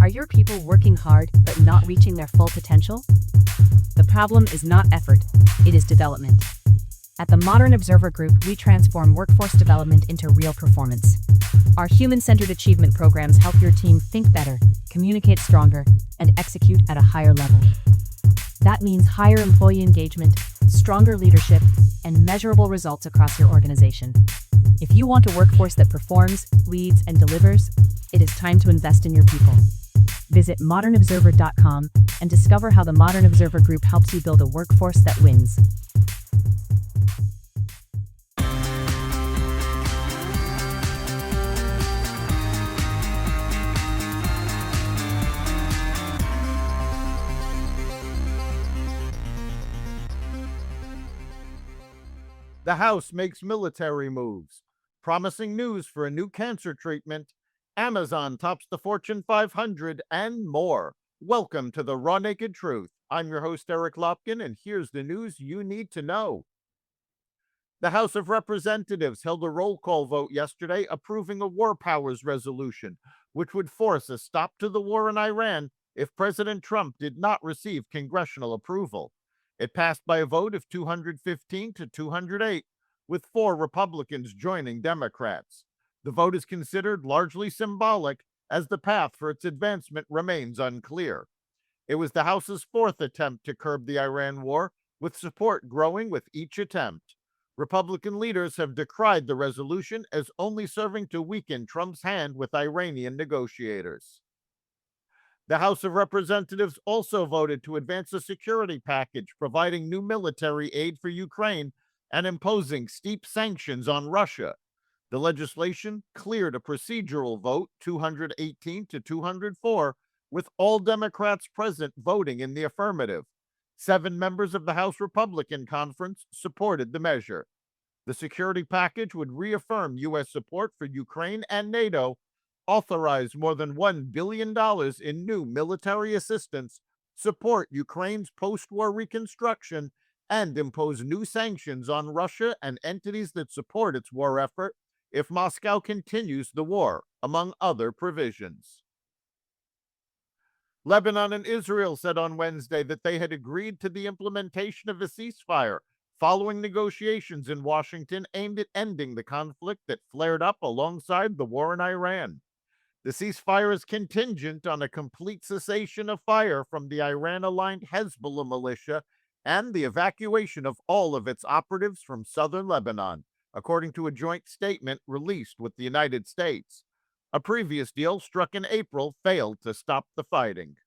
Are your people working hard but not reaching their full potential? The problem is not effort, it is development. At the Modern Observer Group, we transform workforce development into real performance. Our human-centered achievement programs help your team think better, communicate stronger, and execute at a higher level. That means higher employee engagement, stronger leadership, and measurable results across your organization. If you want a workforce that performs, leads, and delivers, it is time to invest in your people. Visit modernobserver.com and discover how the Modern Observer Group helps you build a workforce that wins. The House makes military moves. Promising news for a new cancer treatment. Amazon tops the Fortune 500 and more. Welcome to the Raw Naked Truth. I'm your host, Eric Lopkin, and here's the news you need to know. The House of Representatives held a roll call vote yesterday approving a war powers resolution, which would force a stop to the war in Iran if President Trump did not receive congressional approval. It passed by a vote of 215 to 208, with 4 Republicans joining Democrats. The vote is considered largely symbolic, as the path for its advancement remains unclear. It was the House's 4th attempt to curb the Iran war, with support growing with each attempt. Republican leaders have decried the resolution as only serving to weaken Trump's hand with Iranian negotiators. The House of Representatives also voted to advance a security package providing new military aid for Ukraine and imposing steep sanctions on Russia. The legislation cleared a procedural vote, 218 to 204, with all Democrats present voting in the affirmative. 7 members of the House Republican Conference supported the measure. The security package would reaffirm U.S. support for Ukraine and NATO, authorize more than $1 billion in new military assistance, support Ukraine's post-war reconstruction, and impose new sanctions on Russia and entities that support its war effort if Moscow continues the war, among other provisions. Lebanon and Israel said on Wednesday that they had agreed to the implementation of a ceasefire following negotiations in Washington aimed at ending the conflict that flared up alongside the war in Iran. The ceasefire is contingent on a complete cessation of fire from the Iran-aligned Hezbollah militia and the evacuation of all of its operatives from southern Lebanon, according to a joint statement released with the United States. A previous deal struck in April failed to stop the fighting.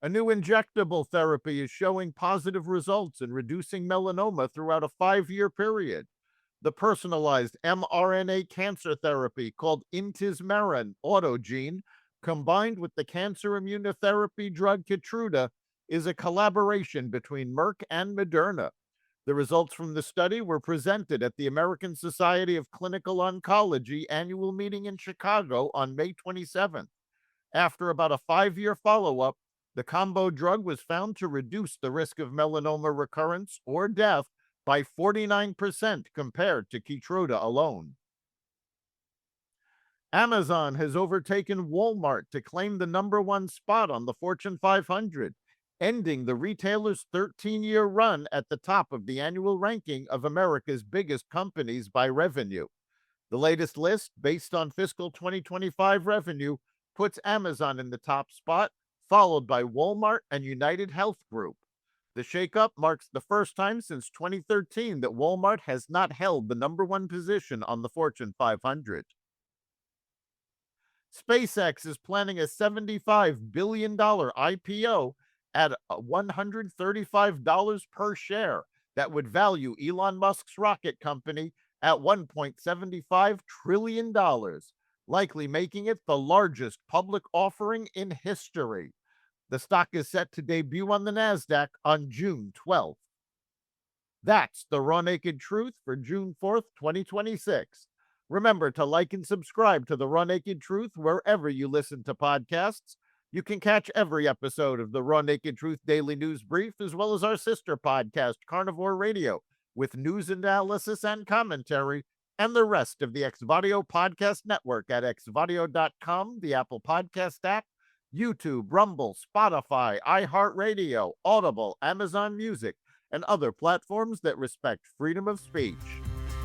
A new injectable therapy is showing positive results in reducing melanoma throughout a 5-year period. The personalized mRNA cancer therapy called Intismeran Autogene, combined with the cancer immunotherapy drug Keytruda, is a collaboration between Merck and Moderna. The results from the study were presented at the American Society of Clinical Oncology annual meeting in Chicago on May 27th. After about a 5-year follow-up, the combo drug was found to reduce the risk of melanoma recurrence or death by 49% compared to Keytruda alone. Amazon has overtaken Walmart to claim the #1 spot on the Fortune 500, ending the retailer's 13-year run at the top of the annual ranking of America's biggest companies by revenue. The latest list, based on fiscal 2025 revenue, puts Amazon in the top spot, followed by Walmart and United Health Group. The shakeup marks the first time since 2013 that Walmart has not held the #1 position on the Fortune 500. SpaceX is planning a $75 billion IPO at $135 per share that would value Elon Musk's rocket company at $1.75 trillion, likely making it the largest public offering in history. The stock is set to debut on the NASDAQ on June 12th. That's the Raw Naked Truth for June 4th, 2026. Remember to like and subscribe to the Raw Naked Truth wherever you listen to podcasts. You can catch every episode of the Raw Naked Truth Daily News Brief, as well as our sister podcast, Carnivore Radio, with news analysis and commentary and the rest of the Xvadio Podcast Network at xvadio.com, the Apple Podcast app, YouTube, Rumble, Spotify, iHeartRadio, Audible, Amazon Music, and other platforms that respect freedom of speech.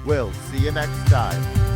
We'll see you next time.